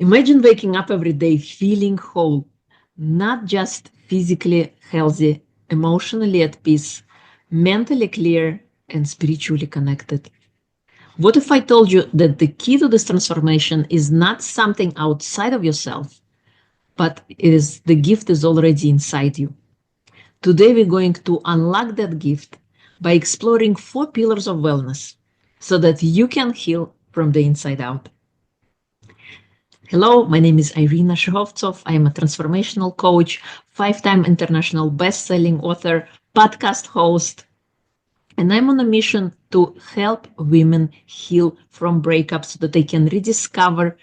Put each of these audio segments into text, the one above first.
Imagine waking up every day feeling whole, not just physically healthy, emotionally at peace, mentally clear, and spiritually connected. What if I told you that the key to this transformation is not something outside of yourself, but the gift is already inside you? Today we're going to unlock that gift by exploring 4 pillars of wellness so that you can heal from the inside out. Hello, my name is Irina Shehovsov. I am a transformational coach, 5-time international best-selling author, podcast host, and I'm on a mission to help women heal from breakups so that they can rediscover,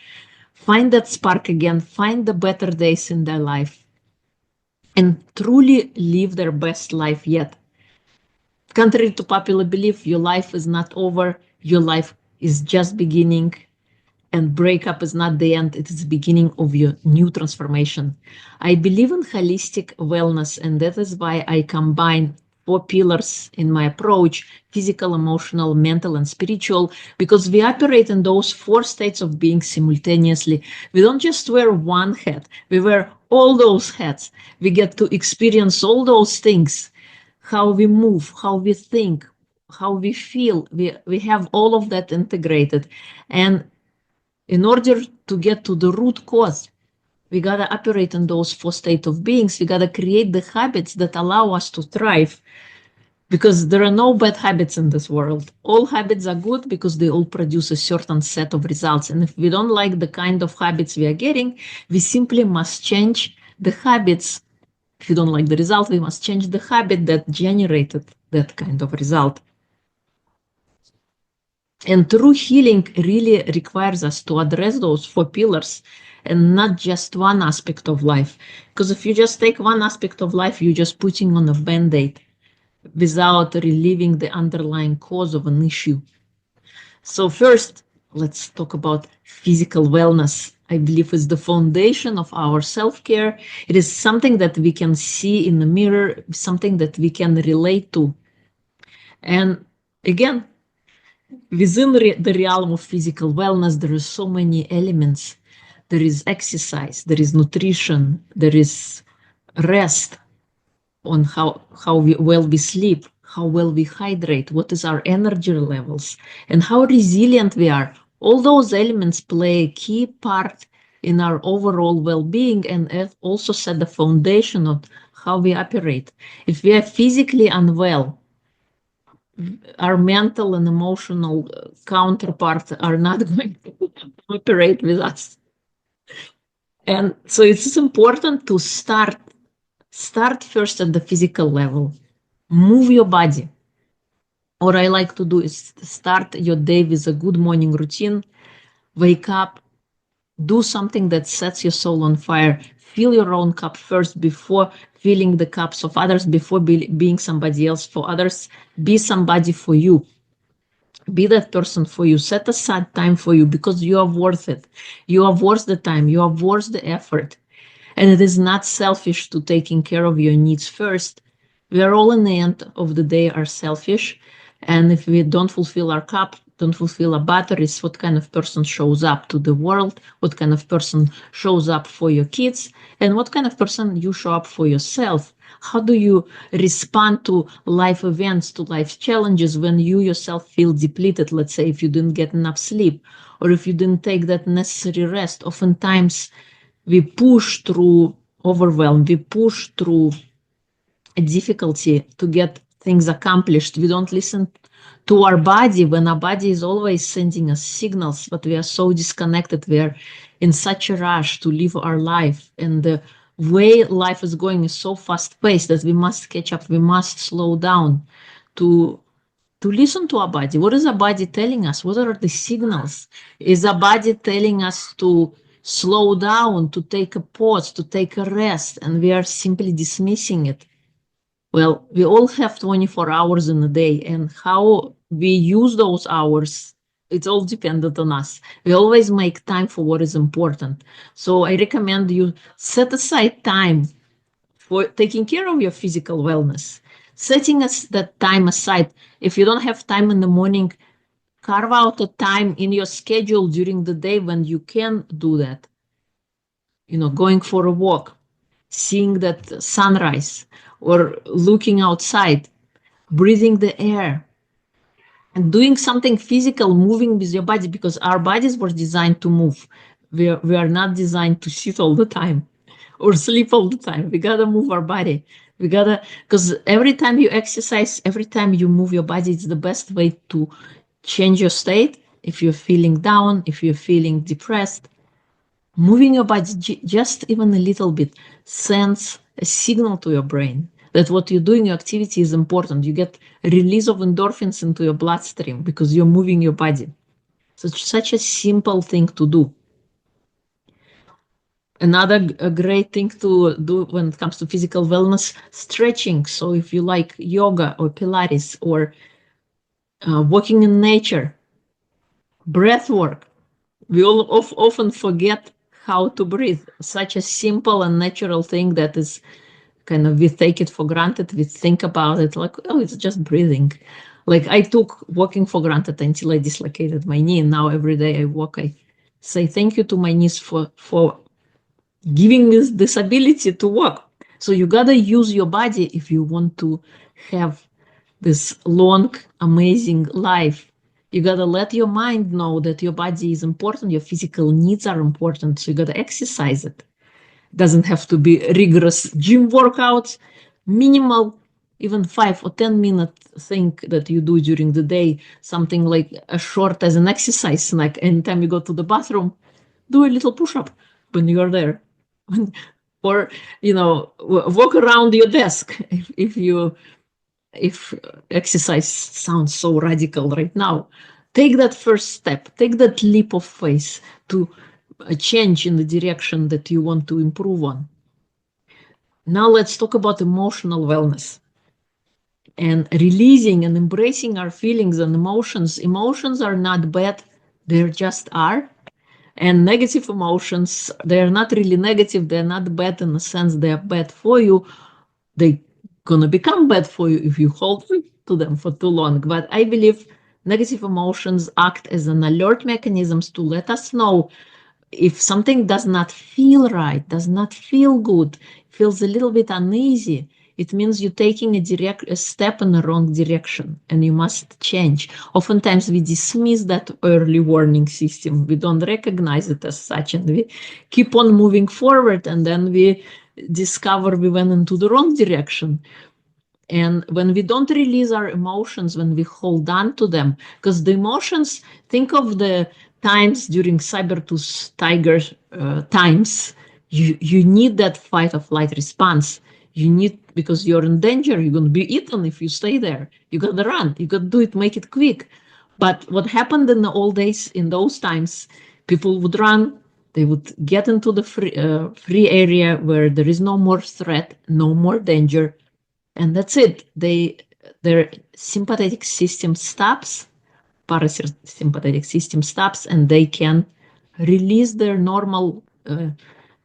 find that spark again, find the better days in their life, and truly live their best life yet. Contrary to popular belief, your life is not over, your life is just beginning, and breakup is not the end, it is the beginning of your new transformation. I believe in holistic wellness, and that is why I combine 4 pillars in my approach: physical, emotional, mental, and spiritual, because we operate in those 4 states of being simultaneously. We don't just wear one hat, we wear all those hats. We get to experience all those things: how we move, how we think, how we feel. We have all of that integrated. And in order to get to the root cause, we got to operate in those 4 states of beings. We got to create the habits that allow us to thrive, because there are no bad habits in this world. All habits are good because they all produce a certain set of results. And if we don't like the kind of habits we are getting, we simply must change the habits. If you don't like the result, we must change the habit that generated that kind of result. And true healing really requires us to address those 4 pillars and not just one aspect of life. Because if you just take one aspect of life, you're just putting on a band-aid without relieving the underlying cause of an issue. So first, let's talk about physical wellness. I believe is the foundation of our self-care. It is something that we can see in the mirror, something that we can relate to. And again, within the realm of physical wellness, there are so many elements. There is exercise, there is nutrition, there is rest, on how well we sleep, how well we hydrate, what is our energy levels, and how resilient we are. All those elements play a key part in our overall well-being and also set the foundation of how we operate. If we are physically unwell, our mental and emotional counterparts are not going to operate with us. And so it's important to start first at the physical level. Move your body. What I like to do is start your day with a good morning routine. Wake up, do something that sets your soul on fire. Fill your own cup first before filling the cups of others, before being somebody else for others. Be somebody for you. Be that person for you. Set aside time for you, because you are worth it. You are worth the time. You are worth the effort. And it is not selfish to taking care of your needs first. We are all in the end of the day are selfish. And if we don't fulfill our cup, don't fulfill our batteries, what kind of person shows up to the world? What kind of person shows up for your kids? And what kind of person you show up for yourself? How do you respond to life events, to life challenges when you yourself feel depleted? Let's say if you didn't get enough sleep, or if you didn't take that necessary rest. Oftentimes we push through overwhelm, we push through a difficulty to get things accomplished. We don't listen to our body when our body is always sending us signals, but we are so disconnected. We are in such a rush to live our life, and the way life is going is so fast paced that we must catch up. We must slow down to listen to our body. What is our body telling us? What are the signals? Is our body telling us to slow down, to take a pause, to take a rest, and we are simply dismissing it? Well, we all have 24 hours in a day, and how we use those hours, it's all dependent on us. We always make time for what is important. So I recommend you set aside time for taking care of your physical wellness. Setting that time aside. If you don't have time in the morning, carve out a time in your schedule during the day when you can do that. going for a walk, seeing that sunrise, or looking outside, breathing the air, and doing something physical, moving with your body, because our bodies were designed to move. We are not designed to sit all the time or sleep all the time. We gotta move our body. We gotta, because every time you exercise, every time you move your body, it's the best way to change your state. If you're feeling down, if you're feeling depressed, moving your body just even a little bit sends a signal to your brain that what you're doing, your activity is important. You get a release of endorphins into your bloodstream because you're moving your body. So it's such a simple thing to do. Another great thing to do when it comes to physical wellness, stretching. So if you like yoga or Pilates or walking in nature, breath work. We all often forget how to breathe. Such a simple and natural thing that is kind of, we take it for granted. We think about it like, oh, it's just breathing. Like I took walking for granted until I dislocated my knee. And now every day I walk, I say thank you to my knees for giving me this ability to walk. So you gotta use your body if you want to have this long, amazing life. You gotta let your mind know that your body is important, your physical needs are important, so you gotta exercise it. It doesn't have to be rigorous gym workouts, minimal, even 5 or 10-minute thing that you do during the day, something like as short as an exercise snack. Anytime you go to the bathroom, do a little push-up when you're there. Or, walk around your desk if exercise sounds so radical right now. Take that first step, take that leap of faith to a change in the direction that you want to improve on. Now let's talk about emotional wellness and releasing and embracing our feelings and emotions. Emotions are not bad, they just are. And negative emotions, they're not really negative, they're not bad in the sense they're bad for you. They're gonna become bad for you if you hold to them for too long. But I believe negative emotions act as an alert mechanisms to let us know if something does not feel right, does not feel good, feels a little bit uneasy. It means you're taking a step in the wrong direction and you must change. Oftentimes we dismiss that early warning system. We don't recognize it as such and we keep on moving forward, and then we discover we went into the wrong direction. And when we don't release our emotions, when we hold on to them, because the emotions, think of the times during saber-tooth tiger times, you need that fight or flight response. You need, because you're in danger, you're going to be eaten if you stay there. You got to run, you got to do it, make it quick. But what happened in the old days, in those times, people would run, they would get into the free area where there is no more threat, no more danger, and that's it. Their sympathetic system stops, parasympathetic system stops, and they can release their normal,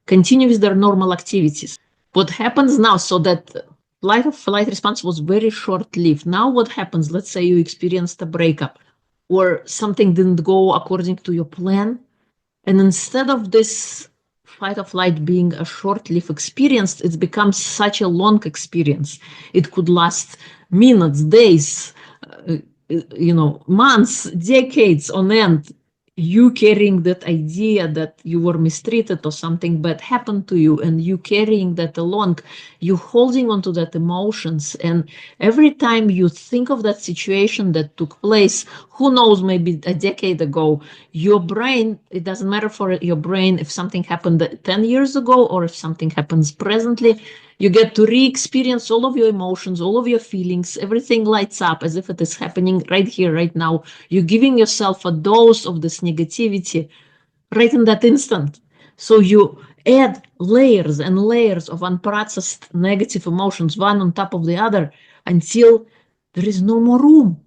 continue with their normal activities. What happens now? So that flight response was very short-lived. Now what happens? Let's say you experienced a breakup or something didn't go according to your plan. And instead of this fight or flight being a short-lived experience, it becomes such a long experience. It could last minutes, days, months, decades on end. You carrying that idea that you were mistreated or something bad happened to you, and you carrying that along, you holding on to that emotions. And every time you think of that situation that took place, who knows, maybe a decade ago, your brain, it doesn't matter for your brain if something happened 10 years ago or if something happens presently, you get to re-experience all of your emotions, all of your feelings, everything lights up as if it is happening right here, right now. You're giving yourself a dose of this negativity right in that instant. So you add layers and layers of unprocessed negative emotions, one on top of the other, until there is no more room.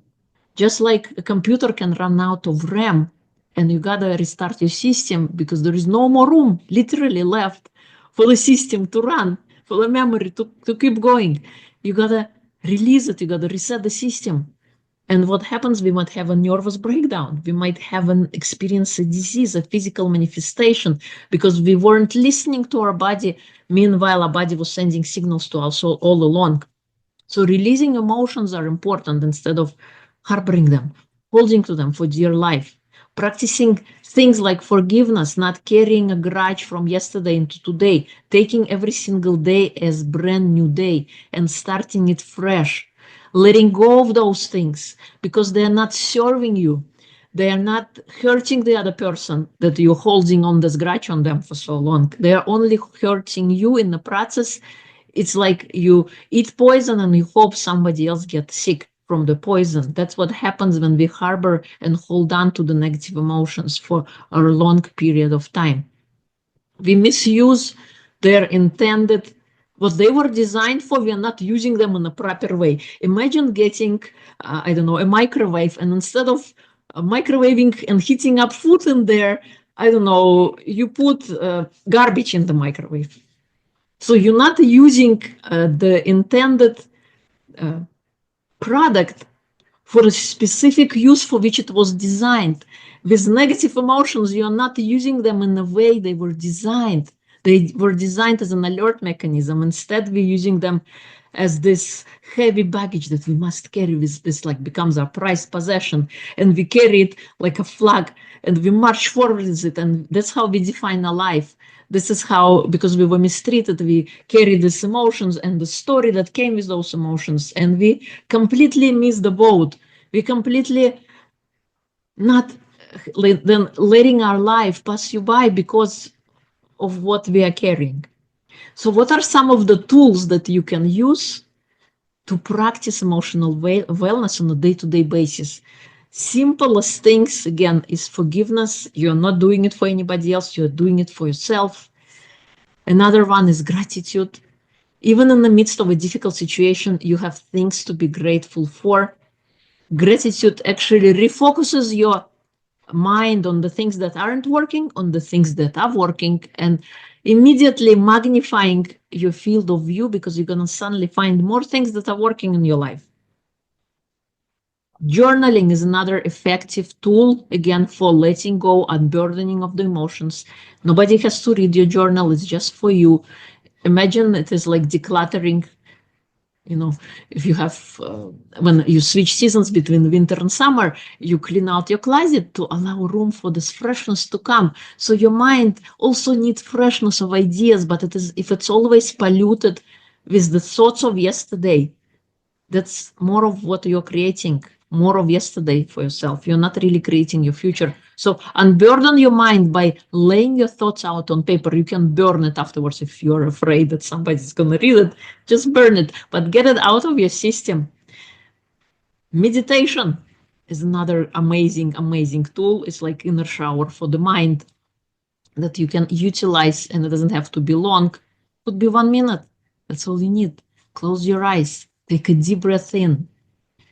Just like a computer can run out of RAM and you gotta restart your system because there is no more room literally left for the system to run, for the memory to keep going. You gotta release it, you gotta reset the system. And what happens, we might have a nervous breakdown. We might have an experience a disease, a physical manifestation, because we weren't listening to our body. Meanwhile, our body was sending signals to us all along. So releasing emotions are important instead of harboring them, holding to them for dear life, practicing things like forgiveness, not carrying a grudge from yesterday into today, taking every single day as brand new day and starting it fresh, letting go of those things because they are not serving you. They are not hurting the other person that you're holding on this grudge on them for so long. They are only hurting you in the process. It's like you eat poison and you hope somebody else gets sick from the poison. That's what happens when we harbor and hold on to the negative emotions for a long period of time. We misuse their intended, what they were designed for. We are not using them in a proper way. Imagine getting, I don't know, a microwave, and instead of microwaving and heating up food in there, I don't know, you put garbage in the microwave. So you're not using the intended product for a specific use for which it was designed. With negative emotions, you are not using them in the way they were designed. They were designed as an alert mechanism. Instead, we're using them as this heavy baggage that we must carry. With this, like, becomes our prized possession, and we carry it like a flag, and we march forward with it, and that's how we define our life. This is how, because we were mistreated, we carry these emotions and the story that came with those emotions, and we completely miss the boat. We completely not then letting our life pass you by because of what we are carrying. So what are some of the tools that you can use to practice emotional wellness on a day-to-day basis? Simplest things, again, is forgiveness. You're not doing it for anybody else. You're doing it for yourself. Another one is gratitude. Even in the midst of a difficult situation, you have things to be grateful for. Gratitude actually refocuses your mind on the things that aren't working, on the things that are working, and immediately magnifying your field of view, because you're going to suddenly find more things that are working in your life. Journaling is another effective tool, again, for letting go, unburdening of the emotions. Nobody has to read your journal. It's just for you. Imagine it is like decluttering. You know, if you have, when you switch seasons between winter and summer, you clean out your closet to allow room for this freshness to come. So your mind also needs freshness of ideas, but it is, if it's always polluted with the thoughts of yesterday, that's more of what you're creating, more of yesterday for yourself. You're not really creating your future. So unburden your mind by laying your thoughts out on paper. You can burn it afterwards if you're afraid that somebody's going to read it. Just burn it, but get it out of your system. Meditation is another amazing, amazing tool. It's like inner shower for the mind that you can utilize, and it doesn't have to be long. It could be 1 minute. That's all you need. Close your eyes, take a deep breath in,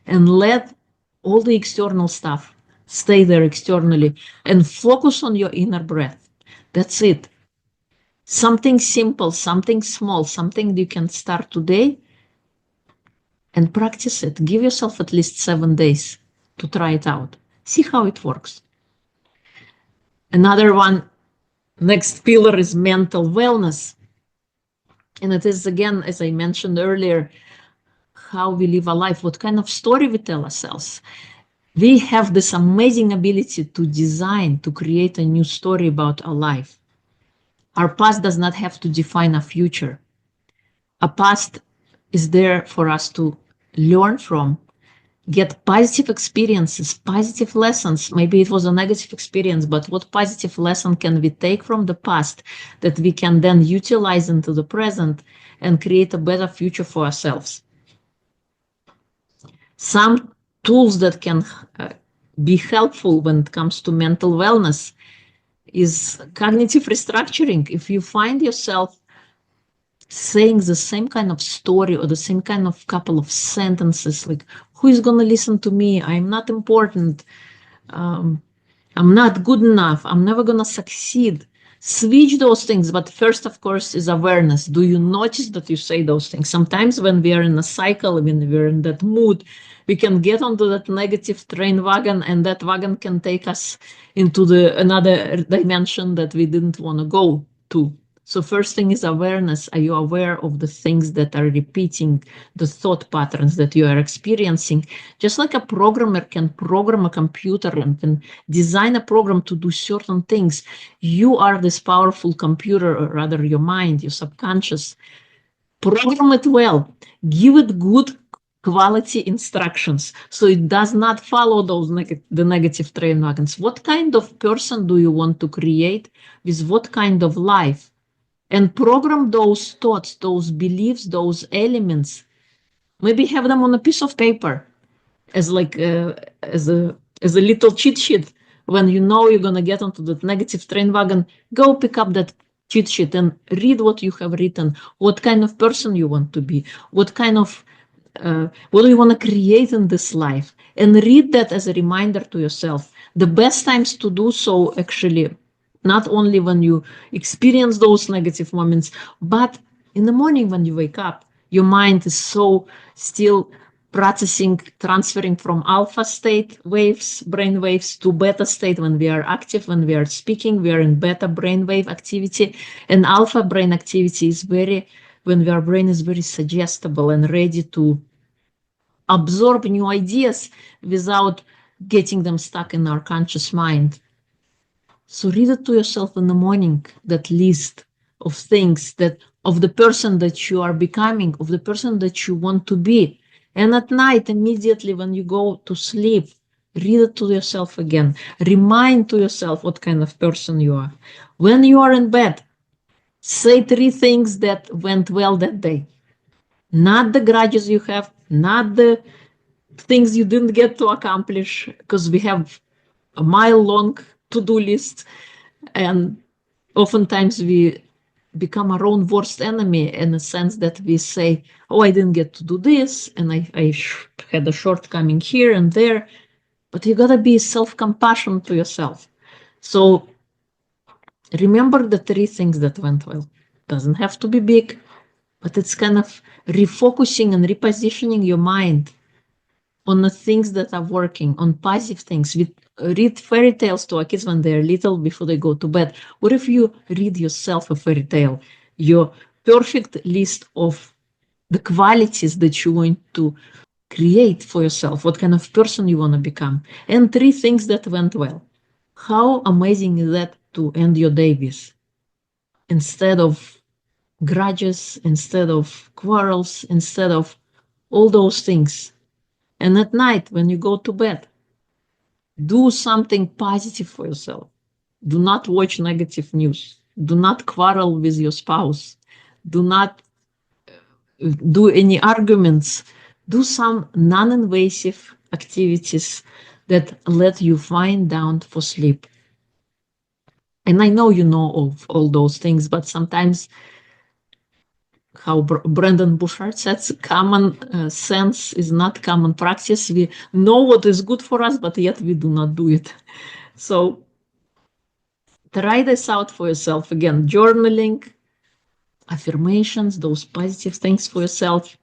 and let all the external stuff stay there externally and focus on your inner breath. That's it. Something simple, something small, something you can start today and practice it. Give yourself at least 7 days to try it out. See how it works. Another one, next pillar, is mental wellness. And it is, again, as I mentioned earlier, how we live our life, what kind of story we tell ourselves. We have this amazing ability to design, to create a new story about our life. Our past does not have to define our future. Our past is there for us to learn from, get positive experiences, positive lessons. Maybe it was a negative experience, but what positive lesson can we take from the past that we can then utilize into the present and create a better future for ourselves? Some tools that can be helpful when it comes to mental wellness is cognitive restructuring. If you find yourself saying the same kind of story or the same kind of couple of sentences, like, who is going to listen to me? I'm not important. I'm not good enough. I'm never going to succeed. Switch those things, but first, of course, is awareness. Do you notice that you say those things? Sometimes when we are in a cycle, when we're in that mood, we can get onto that negative train wagon, and that wagon can take us into the another dimension that we didn't want to go to. So first thing is awareness. Are you aware of the things that are repeating, the thought patterns that you are experiencing? Just like a programmer can program a computer and can design a program to do certain things, you are this powerful computer, or rather your mind, your subconscious. Program it well. Give it good quality instructions so it does not follow those the negative train wagons. What kind of person do you want to create with what kind of life? And program those thoughts, those beliefs, those elements. Maybe have them on a piece of paper as like as a little cheat sheet. When you know you're gonna get onto the negative train wagon, go pick up that cheat sheet and read what you have written. What kind of person you want to be? What kind of what do you want to create in this life? And read that as a reminder to yourself. The best times to do so, actually, not only when you experience those negative moments, but in the morning when you wake up, your mind is so still processing, transferring from alpha state waves, brain waves, to beta state. When we are active, when we are speaking, we are in beta brainwave activity, and alpha brain activity is very, when our brain is very suggestible and ready to absorb new ideas without getting them stuck in our conscious mind. So read it to yourself in the morning, that list of things, that of the person that you are becoming, of the person that you want to be. And at night, immediately when you go to sleep, read it to yourself again. Remind to yourself what kind of person you are. When you are in bed, say 3 things that went well that day. Not the grudges you have, not the things you didn't get to accomplish, because we have a mile-long to-do list, and oftentimes we become our own worst enemy in the sense that we say, oh, I didn't get to do this, and I had a shortcoming here and there. But you gotta be self-compassion to yourself. So remember the 3 things that went well. Doesn't have to be big, but it's kind of refocusing and repositioning your mind on the things that are working, on positive things. We read fairy tales to our kids when they're little before they go to bed. What if you read yourself a fairy tale? Your perfect list of the qualities that you want to create for yourself, what kind of person you want to become, and 3 things that went well. How amazing is that to end your day with? Instead of grudges, instead of quarrels, instead of all those things. And at night, when you go to bed, do something positive for yourself. Do not watch negative news. Do not quarrel with your spouse. Do not do any arguments. Do some non-invasive activities that let you wind down for sleep. And I know you know of all those things, but sometimes, how Brandon Bouchard says, common sense is not common practice. We know what is good for us, but yet we do not do it. So try this out for yourself. Again, journaling, affirmations, those positive things for yourself.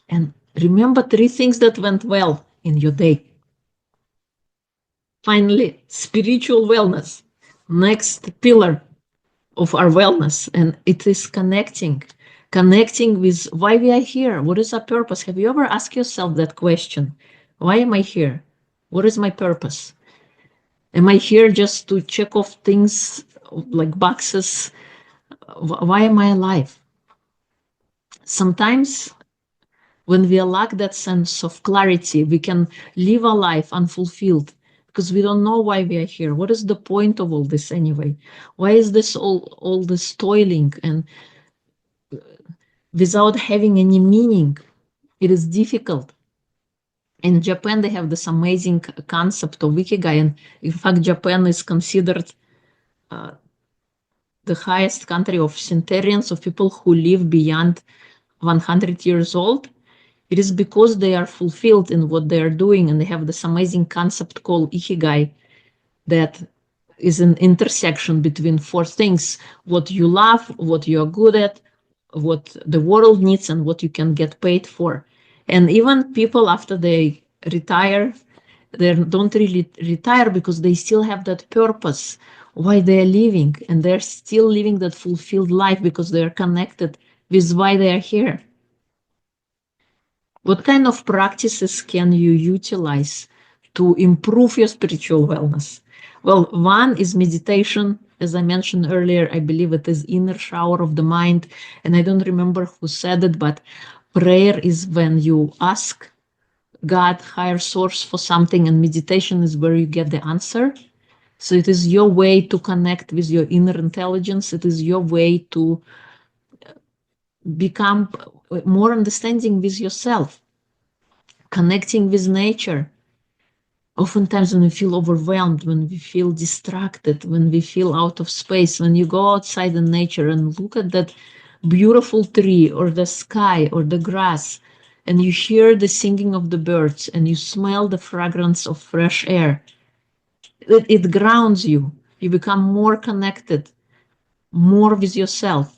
And remember 3 things that went well in your day. Finally, spiritual wellness, next pillar of our wellness, and it is connecting with why we are here. What is our purpose? Have you ever asked yourself that question? Why am I here? What is my purpose? Am I here just to check off things like boxes? Why am I alive? Sometimes when we lack that sense of clarity, we can live a life unfulfilled because we don't know why we are here. What is the point of all this anyway? Why is this all this toiling and without having any meaning? It is difficult. In Japan, they have this amazing concept of ikigai, and in fact, Japan is considered the highest country of centenarians, of people who live beyond 100 years old. It is because they are fulfilled in what they are doing, and they have this amazing concept called ikigai that is an intersection between four things: what you love, what you're good at, what the world needs, and what you can get paid for. And even people after they retire, they don't really retire because they still have that purpose why they're living, and they're still living that fulfilled life because they're connected with why they are here. What kind of practices can you utilize to improve your spiritual wellness? Well, one is meditation. As I mentioned earlier, I believe it is inner shower of the mind. And I don't remember who said it, but prayer is when you ask God, higher source, for something, and meditation is where you get the answer. So it is your way to connect with your inner intelligence. It is your way to become more understanding with yourself, connecting with nature. Oftentimes when we feel overwhelmed, when we feel distracted, when we feel out of space, when you go outside in nature and look at that beautiful tree or the sky or the grass, and you hear the singing of the birds and you smell the fragrance of fresh air, it grounds you. You become more connected, more with yourself.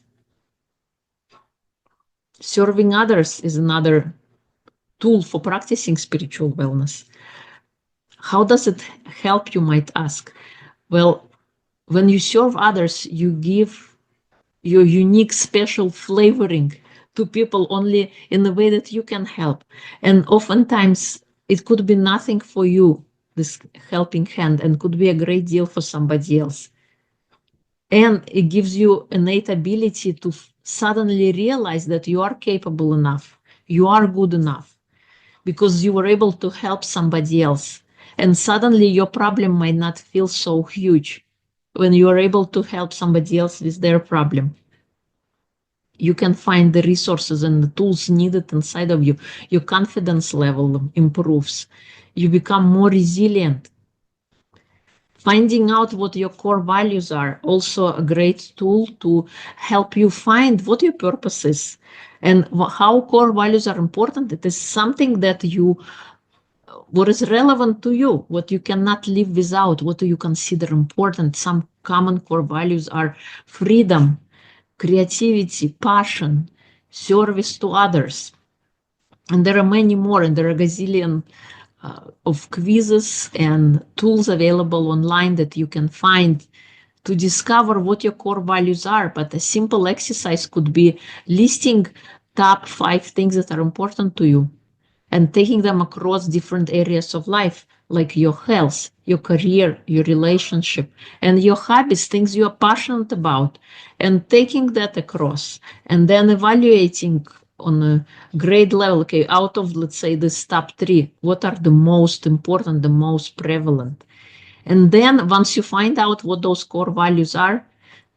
Serving others is another tool for practicing spiritual wellness. How does it help, you might ask? Well, when you serve others, you give your unique special flavoring to people only in the way that you can help. And oftentimes it could be nothing for you, this helping hand, and could be a great deal for somebody else. And it gives you innate ability to suddenly realize that you are capable enough, you are good enough, because you were able to help somebody else. And suddenly your problem might not feel so huge when you are able to help somebody else with their problem. You can find the resources and the tools needed inside of you. Your confidence level improves. You become more resilient. Finding out what your core values are, also a great tool to help you find what your purpose is and how core values are important. It is something that what is relevant to you, what you cannot live without, what do you consider important. Some common core values are freedom, creativity, passion, service to others. And there are many more, and there are a gazillion of quizzes and tools available online that you can find to discover what your core values are. But a simple exercise could be listing top 5 things that are important to you and taking them across different areas of life, like your health, your career, your relationship, and your hobbies, things you are passionate about, and taking that across, and then evaluating on a grade level, okay, out of, let's say, this top 3, what are the most important, the most prevalent? And then once you find out what those core values are,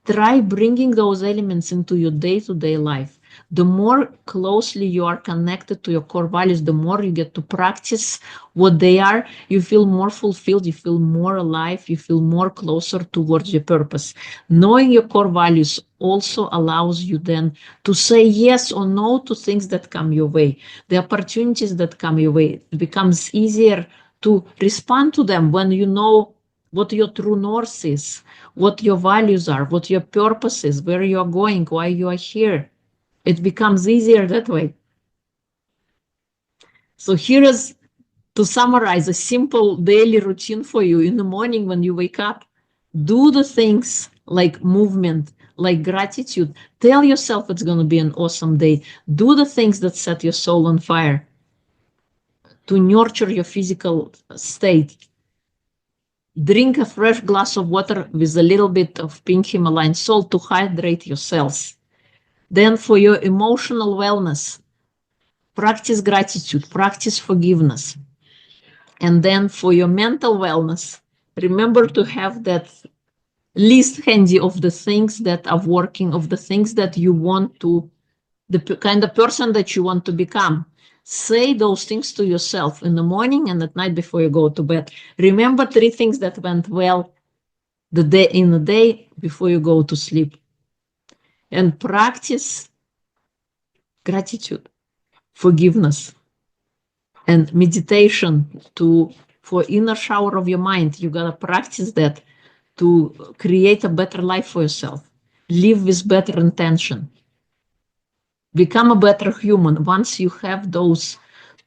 try bringing those elements into your day-to-day life. The more closely you are connected to your core values, the more you get to practice what they are, you feel more fulfilled, you feel more alive, you feel more closer towards your purpose. Knowing your core values also allows you then to say yes or no to things that come your way, the opportunities that come your way. It becomes easier to respond to them when you know what your true north is, what your values are, what your purpose is, where you are going, why you are here. It becomes easier that way. So here is, to summarize, a simple daily routine for you. In the morning when you wake up, do the things like movement, like gratitude. Tell yourself it's going to be an awesome day. Do the things that set your soul on fire to nurture your physical state. Drink a fresh glass of water with a little bit of pink Himalayan salt to hydrate your cells. Then for your emotional wellness, practice gratitude, practice forgiveness. And then for your mental wellness, remember to have that list handy of the things that are working, of the things that you want to, the kind of person that you want to become. Say those things to yourself in the morning and at night before you go to bed. Remember 3 things that went well in the day before you go to sleep. And practice gratitude, forgiveness, and meditation for inner shower of your mind. You gotta practice that to create a better life for yourself, live with better intention, become a better human. Once you have those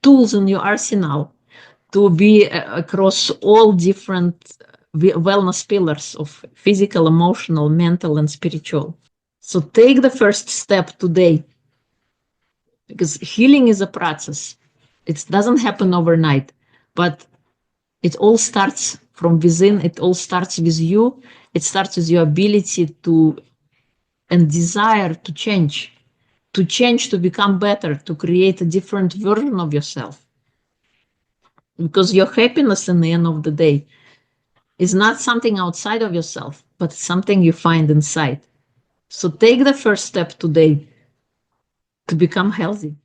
tools in your arsenal to be across all different wellness pillars of physical, emotional, mental, and spiritual. So take the first step today, because healing is a process. It doesn't happen overnight, but it all starts from within. It all starts with you. It starts with your ability to and desire to change, to become better, to create a different version of yourself. Because your happiness in the end of the day is not something outside of yourself, but something you find inside. So take the first step today to become healthy.